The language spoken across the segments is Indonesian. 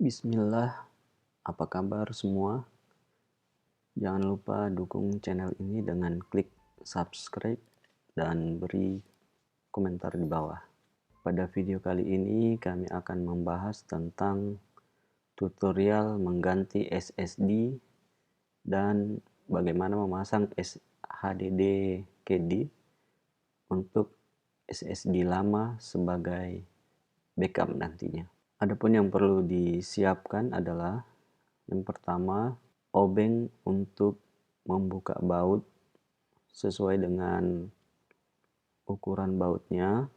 Bismillah, apa kabar semua? Jangan lupa dukung channel ini dengan klik subscribe dan beri komentar di bawah. Pada video kali ini kami akan membahas tentang tutorial mengganti SSD dan bagaimana memasang HDD KD untuk SSD lama sebagai backup nantinya. Adapun yang perlu disiapkan adalah yang pertama, obeng untuk membuka baut sesuai dengan ukuran bautnya.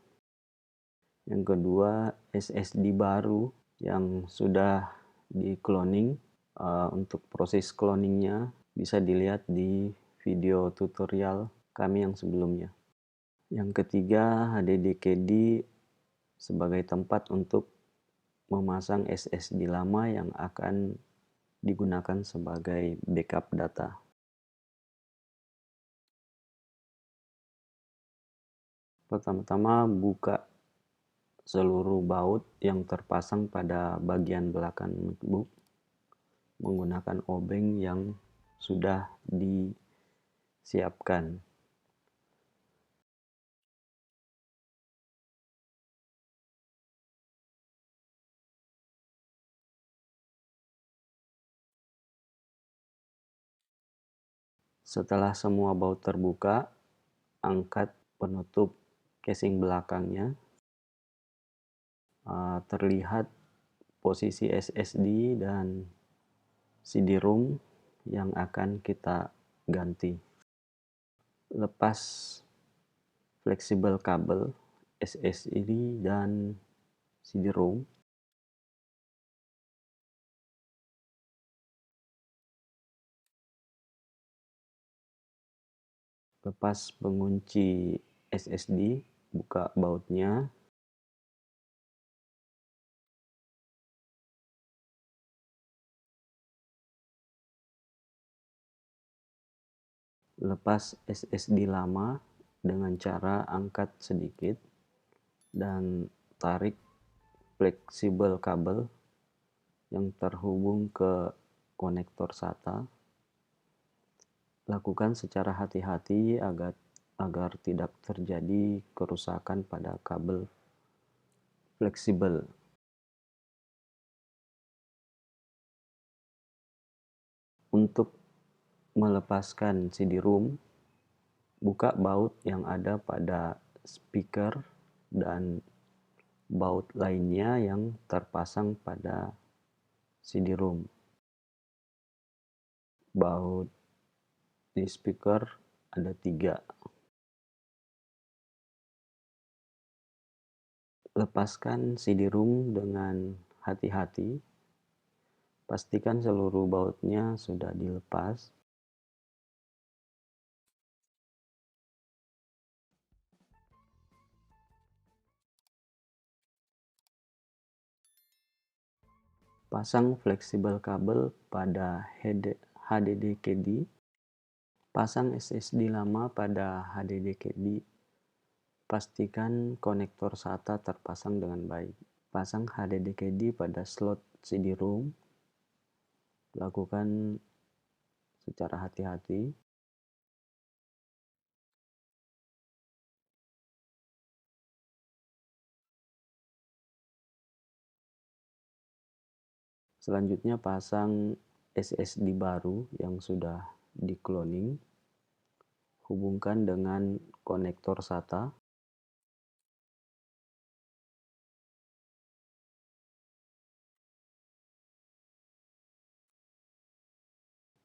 Yang kedua, SSD baru yang sudah di cloning. Untuk proses cloningnya bisa dilihat di video tutorial kami yang sebelumnya. Yang ketiga, HDD KD sebagai tempat untuk memasang SSD lama yang akan digunakan sebagai backup data. Pertama-tama buka seluruh baut yang terpasang pada bagian belakang notebook menggunakan obeng yang sudah disiapkan. Setelah semua baut terbuka, angkat penutup casing belakangnya. Terlihat posisi SSD dan CD-ROM yang akan kita ganti. Lepas fleksibel kabel SSD dan CD-ROM. Lepas pengunci SSD, buka bautnya. Lepas SSD lama dengan cara angkat sedikit dan tarik fleksibel kabel yang terhubung ke konektor SATA. Lakukan secara hati-hati agar tidak terjadi kerusakan pada kabel fleksibel. Untuk melepaskan CD-ROM, buka baut yang ada pada speaker dan baut lainnya yang terpasang pada CD-ROM. Baut di speaker ada 3. Lepaskan CD-ROM dengan hati-hati. Pastikan seluruh bautnya sudah dilepas. Pasang fleksibel kabel pada HDD KD. Pasang SSD lama pada HDD KD. Pastikan konektor SATA terpasang dengan baik. Pasang HDD KD pada slot CD-ROM. Lakukan secara hati-hati. Selanjutnya pasang SSD baru yang sudah di cloning. Hubungkan dengan konektor SATA.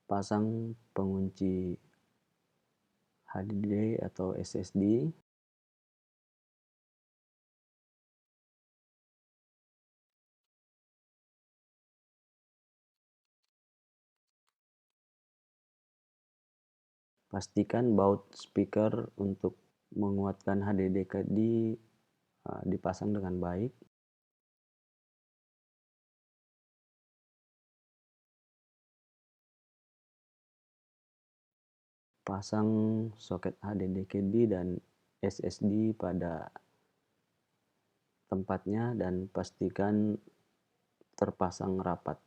Pasang pengunci HDD atau SSD. Pastikan baut speaker untuk menguatkan HDD KD dipasang dengan baik. Pasang soket HDD KD dan SSD pada tempatnya dan pastikan terpasang rapat.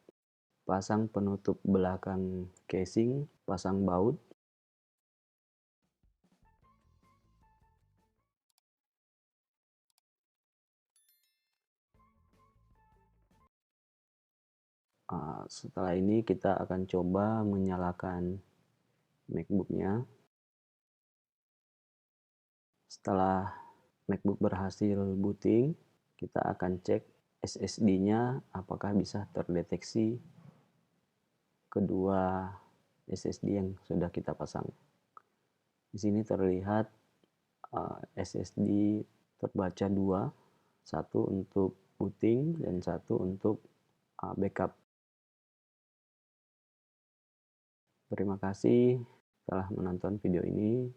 Pasang penutup belakang casing, pasang baut. Setelah ini kita akan coba menyalakan MacBook-nya. Setelah MacBook berhasil booting, kita akan cek SSD-nya apakah bisa terdeteksi kedua SSD yang sudah kita pasang. Di sini terlihat SSD terbaca dua, satu untuk booting dan satu untuk backup. Terima kasih telah menonton video ini.